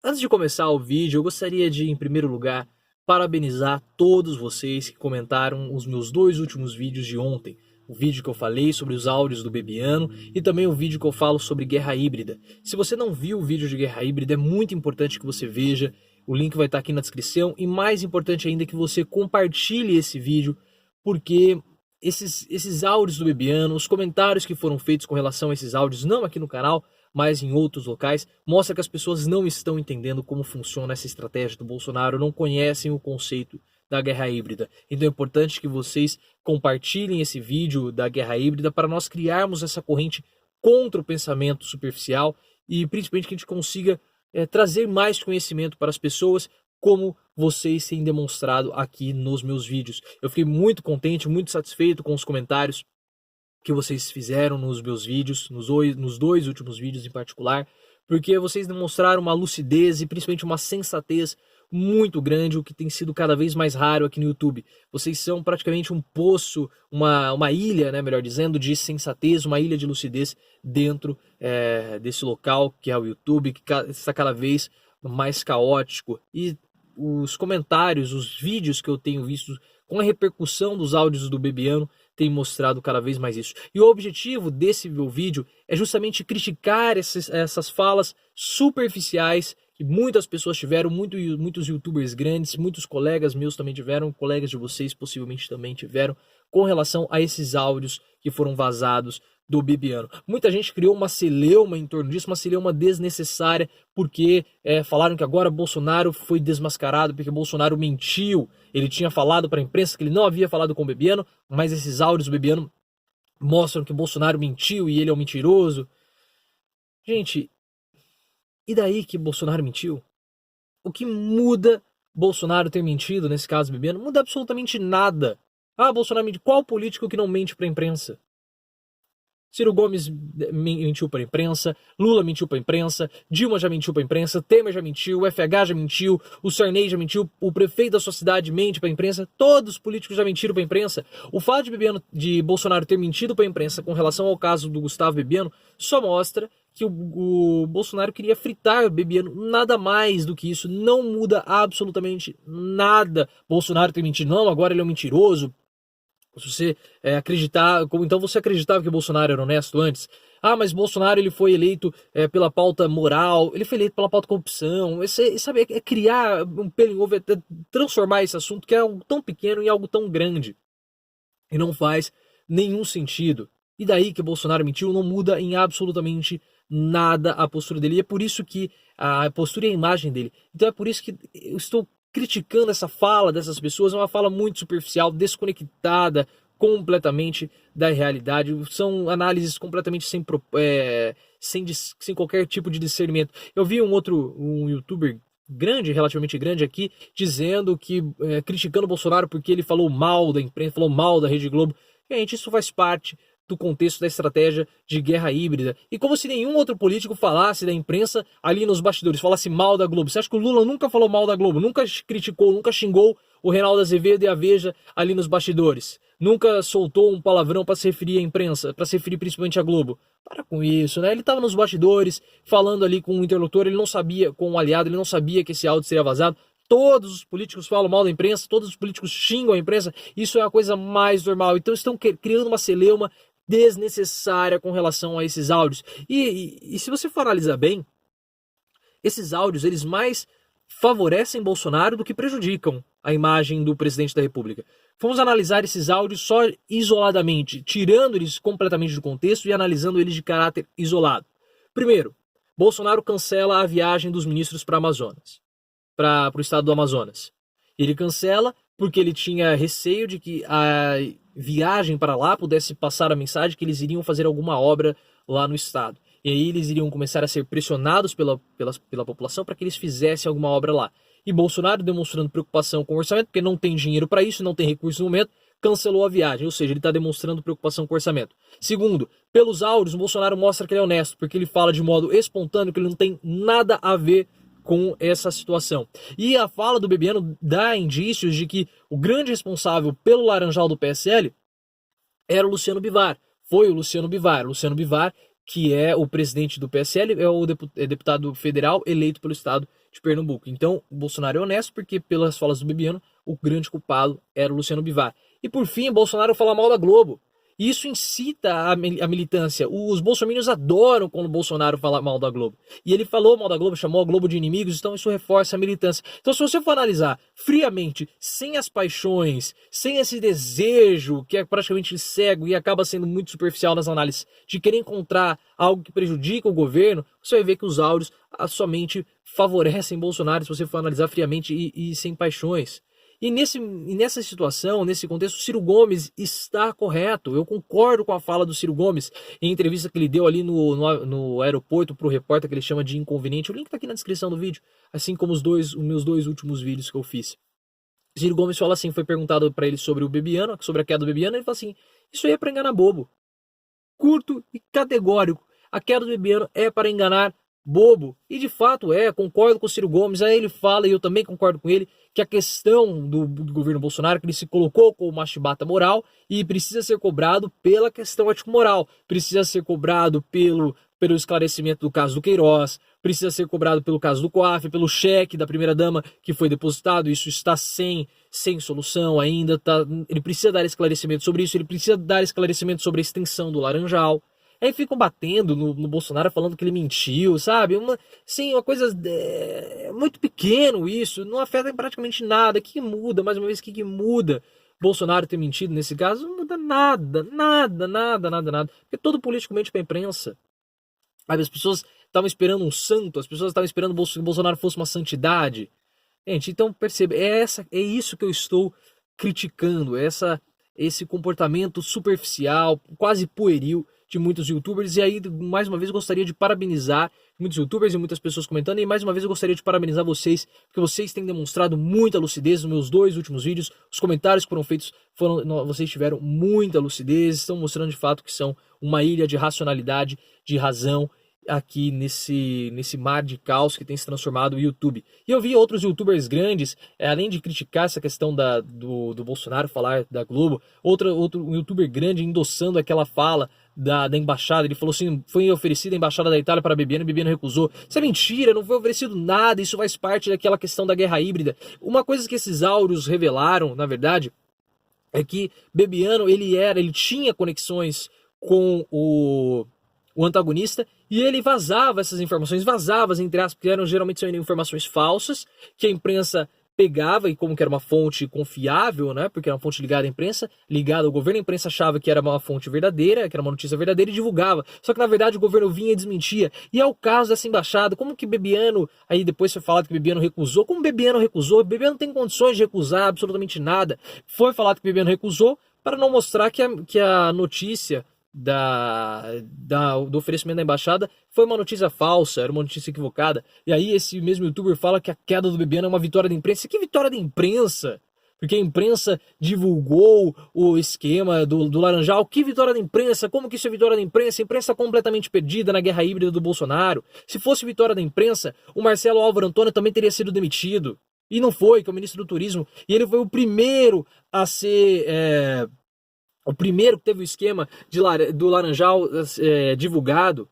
Antes de começar o vídeo, eu gostaria de, em primeiro lugar, parabenizar todos vocês que comentaram os meus dois últimos vídeos de ontem. O vídeo que eu falei sobre os áudios do Bebiano e também o vídeo que eu falo sobre guerra híbrida. Se você não viu o vídeo de guerra híbrida, é muito importante que você veja. O link vai estar aqui na descrição e mais importante ainda que você compartilhe esse vídeo, porque esses áudios do Bebiano, os comentários que foram feitos com relação a esses áudios, não aqui no canal, mas em outros locais, mostra que as pessoas não estão entendendo como funciona essa estratégia do Bolsonaro, não conhecem o conceito da guerra híbrida. Então é importante que vocês compartilhem esse vídeo da guerra híbrida para nós criarmos essa corrente contra o pensamento superficial e principalmente que a gente consiga trazer mais conhecimento para as pessoas, como vocês têm demonstrado aqui nos meus vídeos. Eu fiquei muito contente, muito satisfeito com os comentários que vocês fizeram nos meus vídeos, nos dois últimos vídeos em particular, porque vocês demonstraram uma lucidez e principalmente uma sensatez muito grande, o que tem sido cada vez mais raro aqui no YouTube. Vocês são praticamente um poço, uma ilha, né, melhor dizendo, de sensatez, uma ilha de lucidez dentro desse local que é o YouTube, que está cada vez mais caótico. E os comentários, os vídeos que eu tenho visto com a repercussão dos áudios do Bebiano tem mostrado cada vez mais isso. E o objetivo desse meu vídeo é justamente criticar essas falas superficiais que muitas pessoas tiveram, muitos youtubers grandes, muitos colegas meus também tiveram, colegas de vocês possivelmente também tiveram, com relação a esses áudios que foram vazados do Bebiano. Muita gente criou uma celeuma em torno disso, uma celeuma desnecessária, porque falaram que agora Bolsonaro foi desmascarado, porque Bolsonaro mentiu. Ele tinha falado para a imprensa que ele não havia falado com o Bebiano, mas esses áudios do Bebiano mostram que Bolsonaro mentiu e ele é um mentiroso. Gente, e daí que Bolsonaro mentiu? O que muda Bolsonaro ter mentido, nesse caso Bebiano? Não muda absolutamente nada. Ah, Bolsonaro mentiu. Qual político que não mente para a imprensa? Ciro Gomes mentiu para a imprensa, Lula mentiu para a imprensa, Dilma já mentiu para a imprensa, Temer já mentiu, o FH já mentiu, o Sarney já mentiu, o prefeito da sua cidade mente para a imprensa, todos os políticos já mentiram para a imprensa. O fato de Bolsonaro ter mentido para a imprensa com relação ao caso do Gustavo Bebiano só mostra que o Bolsonaro queria fritar o Bebiano, nada mais do que isso, não muda absolutamente nada. Bolsonaro ter mentido, não, agora ele é um mentiroso. Se você acreditar, então você acreditava que Bolsonaro era honesto antes? Ah, mas Bolsonaro ele foi eleito pela pauta moral, ele foi eleito pela pauta corrupção. Sabe, é criar um pelo em ovo, transformar esse assunto que é algo tão pequeno em algo tão grande. E não faz nenhum sentido. E daí que Bolsonaro mentiu, não muda em absolutamente nada a postura dele. E é por isso que a postura e a imagem dele. Então é por isso que eu estou criticando essa fala dessas pessoas, é uma fala muito superficial, desconectada completamente da realidade, são análises completamente sem qualquer tipo de discernimento. Eu vi um youtuber grande, relativamente grande aqui, dizendo que, criticando o Bolsonaro porque ele falou mal da imprensa, falou mal da Rede Globo. Gente, isso faz parte do contexto da estratégia de guerra híbrida. E como se nenhum outro político falasse da imprensa ali nos bastidores, falasse mal da Globo. Você acha que o Lula nunca falou mal da Globo? Nunca criticou, nunca xingou o Reinaldo Azevedo e a Veja ali nos bastidores? Nunca soltou um palavrão para se referir à imprensa, para se referir principalmente à Globo? Para com isso, né? Ele estava nos bastidores, falando ali com um interlocutor, ele não sabia, com um aliado, ele não sabia que esse áudio seria vazado. Todos os políticos falam mal da imprensa, todos os políticos xingam a imprensa, isso é a coisa mais normal. Então estão criando uma celeuma desnecessária com relação a esses áudios. E se você for analisar bem, esses áudios eles mais favorecem Bolsonaro do que prejudicam a imagem do presidente da República. Vamos analisar esses áudios só isoladamente, tirando eles completamente do contexto e analisando eles de caráter isolado. Primeiro, Bolsonaro cancela a viagem dos ministros para Amazonas, para o estado do Amazonas. Ele cancela porque ele tinha receio de que a viagem para lá pudesse passar a mensagem que eles iriam fazer alguma obra lá no estado. E aí eles iriam começar a ser pressionados pela população para que eles fizessem alguma obra lá. E Bolsonaro, demonstrando preocupação com o orçamento, porque não tem dinheiro para isso, não tem recurso no momento, cancelou a viagem. Ou seja, ele está demonstrando preocupação com o orçamento. Segundo, pelos áudios, Bolsonaro mostra que ele é honesto, porque ele fala de modo espontâneo que ele não tem nada a ver com essa situação. E a fala do Bebiano dá indícios de que o grande responsável pelo laranjal do PSL era o Luciano Bivar. Foi o Luciano Bivar. Luciano Bivar que é o presidente do PSL, é o deputado federal eleito pelo estado de Pernambuco. Então, o Bolsonaro é honesto porque, pelas falas do Bebiano, o grande culpado era o Luciano Bivar. E por fim, Bolsonaro fala mal da Globo. E isso incita a militância. Os bolsominions adoram quando o Bolsonaro fala mal da Globo. E ele falou mal da Globo, chamou a Globo de inimigos, então isso reforça a militância. Então se você for analisar friamente, sem as paixões, sem esse desejo que é praticamente cego e acaba sendo muito superficial nas análises, de querer encontrar algo que prejudica o governo, você vai ver que os áudios somente favorecem Bolsonaro, se você for analisar friamente e sem paixões. E nessa situação, nesse contexto, o Ciro Gomes está correto. Eu concordo com a fala do Ciro Gomes em entrevista que ele deu ali no aeroporto para o repórter, que ele chama de inconveniente. O link está aqui na descrição do vídeo, assim como os meus dois últimos vídeos que eu fiz. O Ciro Gomes fala assim, foi perguntado para ele sobre o Bebiano, sobre a queda do Bebiano, ele fala assim, isso aí é para enganar bobo. Curto e categórico. A queda do Bebiano é para enganar bobo. E de fato concordo com o Ciro Gomes. Aí ele fala, e eu também concordo com ele, que a questão do governo Bolsonaro, que ele se colocou como uma chibata moral e precisa ser cobrado pela questão ético-moral, precisa ser cobrado pelo esclarecimento do caso do Queiroz, precisa ser cobrado pelo caso do COAF, pelo cheque da primeira-dama que foi depositado, isso está sem solução ainda, ele precisa dar esclarecimento sobre isso, ele precisa dar esclarecimento sobre a extensão do Laranjal. Aí ficam batendo no Bolsonaro falando que ele mentiu, sabe? Uma coisa muito pequeno isso, não afeta em praticamente nada. O que muda? Mais uma vez, o que muda? Bolsonaro ter mentido nesse caso? Não muda nada. Porque todo político mente pra imprensa. Sabe? As pessoas estavam esperando um santo, as pessoas estavam esperando que Bolsonaro fosse uma santidade. Gente, então percebe, é isso que eu estou criticando, esse comportamento superficial, quase pueril de muitos youtubers. E aí, mais uma vez, eu gostaria de parabenizar muitos youtubers e muitas pessoas comentando, e mais uma vez eu gostaria de parabenizar vocês, porque vocês têm demonstrado muita lucidez nos meus 2 últimos vídeos. Os comentários que foram feitos, vocês tiveram muita lucidez, estão mostrando de fato que são uma ilha de racionalidade, de razão, aqui nesse mar de caos que tem se transformado o YouTube. E eu vi outros youtubers grandes, além de criticar essa questão do Bolsonaro falar da Globo, outro youtuber grande endossando aquela fala da embaixada. Ele falou assim, foi oferecida a embaixada da Itália para Bebiano e Bebiano recusou. Isso é mentira, não foi oferecido nada, isso faz parte daquela questão da guerra híbrida. Uma coisa que esses áudios revelaram, na verdade, é que Bebiano, ele tinha conexões com o antagonista, e ele vazava essas informações, entre aspas, que geralmente são informações falsas, que a imprensa pegava, e como que era uma fonte confiável, né, porque era uma fonte ligada à imprensa, ligada ao governo, a imprensa achava que era uma fonte verdadeira, que era uma notícia verdadeira e divulgava. Só que na verdade o governo vinha e desmentia. E é o caso dessa embaixada, como que Bebiano, aí depois foi falado que Bebiano recusou, como Bebiano recusou? Bebiano não tem condições de recusar absolutamente nada. Foi falado que Bebiano recusou para não mostrar que a notícia do oferecimento da embaixada foi uma notícia falsa, era uma notícia equivocada. E aí esse mesmo youtuber fala que a queda do Bebiano é uma vitória da imprensa. Que vitória da imprensa? Porque a imprensa divulgou o esquema do Laranjal. Que vitória da imprensa? Como que isso é vitória da imprensa? A imprensa completamente perdida na guerra híbrida do Bolsonaro. Se fosse vitória da imprensa, o Marcelo Álvaro Antônio também teria sido demitido. E não foi, que é o ministro do Turismo. E ele foi o primeiro a ser... o primeiro que teve o esquema do Laranjal divulgado.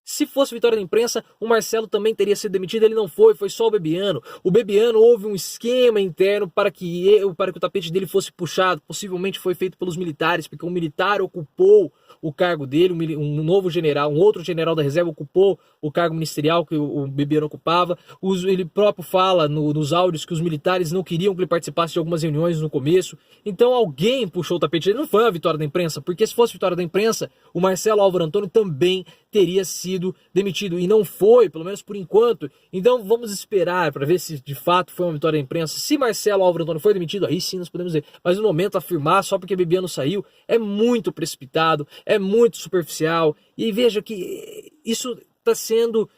Se fosse vitória da imprensa, o Marcelo também teria sido demitido, ele não foi só o Bebiano. O Bebiano, houve um esquema interno para que o tapete dele fosse puxado, possivelmente foi feito pelos militares, porque um militar ocupou o cargo dele, um novo general, um outro general da reserva ocupou o cargo ministerial que o Bebiano ocupava. Ele próprio fala nos áudios que os militares não queriam que ele participasse de algumas reuniões no começo. Então alguém puxou o tapete dele, não foi a vitória da imprensa, porque se fosse vitória da imprensa, o Marcelo Álvaro Antônio também teria sido demitido, e não foi, pelo menos por enquanto. Então vamos esperar para ver se de fato foi uma vitória da imprensa. Se Marcelo Álvaro Antônio foi demitido, aí sim nós podemos dizer, mas no momento afirmar só porque Bebiano saiu é muito precipitado, é muito superficial, e veja que isso está sendo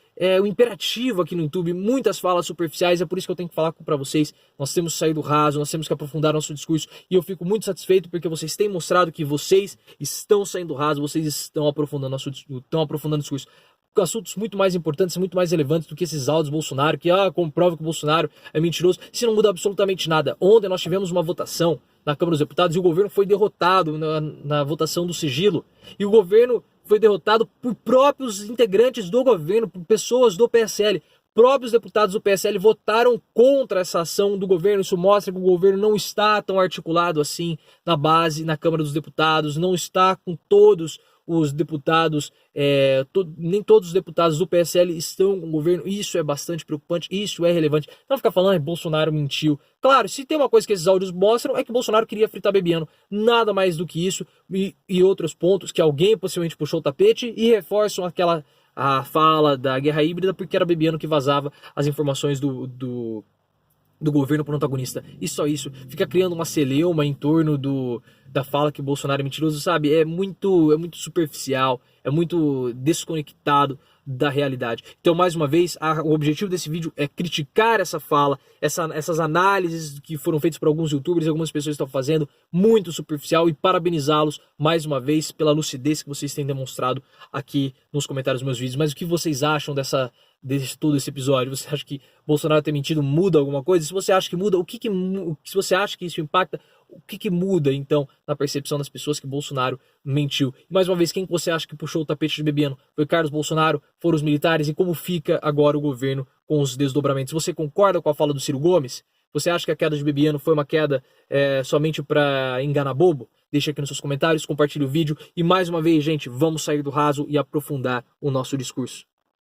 o imperativo aqui no YouTube, muitas falas superficiais, é por isso que eu tenho que falar para vocês, nós temos que sair do raso, nós temos que aprofundar nosso discurso, e eu fico muito satisfeito porque vocês têm mostrado que vocês estão saindo do raso, vocês estão aprofundando o discurso, com assuntos muito mais importantes, muito mais relevantes do que esses áudios Bolsonaro, que comprova que o Bolsonaro é mentiroso, se não muda absolutamente nada. Ontem nós tivemos uma votação na Câmara dos Deputados e o governo foi derrotado na votação do sigilo, e o governo foi derrotado por próprios integrantes do governo, por pessoas do PSL. Próprios deputados do PSL votaram contra essa ação do governo. Isso mostra que o governo não está tão articulado assim na base, na Câmara dos Deputados, não está com todos os deputados, nem todos os deputados do PSL estão com o governo. Isso é bastante preocupante, isso é relevante. Não ficar falando que Bolsonaro mentiu. Claro, se tem uma coisa que esses áudios mostram é que Bolsonaro queria fritar Bebiano. Nada mais do que isso e outros pontos que alguém possivelmente puxou o tapete e reforçam a fala da guerra híbrida porque era Bebiano que vazava as informações do governo protagonista. E só isso. Fica criando uma celeuma em torno da fala que Bolsonaro é mentiroso, sabe? É muito superficial, é muito desconectado da realidade. Então, mais uma vez, o objetivo desse vídeo é criticar essa fala, essas análises que foram feitas por alguns youtubers e algumas pessoas estão fazendo, muito superficial, e parabenizá-los mais uma vez pela lucidez que vocês têm demonstrado aqui nos comentários dos meus vídeos. Mas o que vocês acham todo esse episódio? Você acha que Bolsonaro ter mentido muda alguma coisa? Se você acha que muda, se você acha que isso impacta, o que muda então na percepção das pessoas que Bolsonaro mentiu? E mais uma vez, quem você acha que puxou o tapete de Bebiano? Foi Carlos Bolsonaro? Foram os militares? E como fica agora o governo com os desdobramentos? Você concorda com a fala do Ciro Gomes? Você acha que a queda de Bebiano foi uma queda somente para enganar bobo? Deixa aqui nos seus comentários, compartilhe o vídeo e mais uma vez, gente, vamos sair do raso e aprofundar o nosso discurso.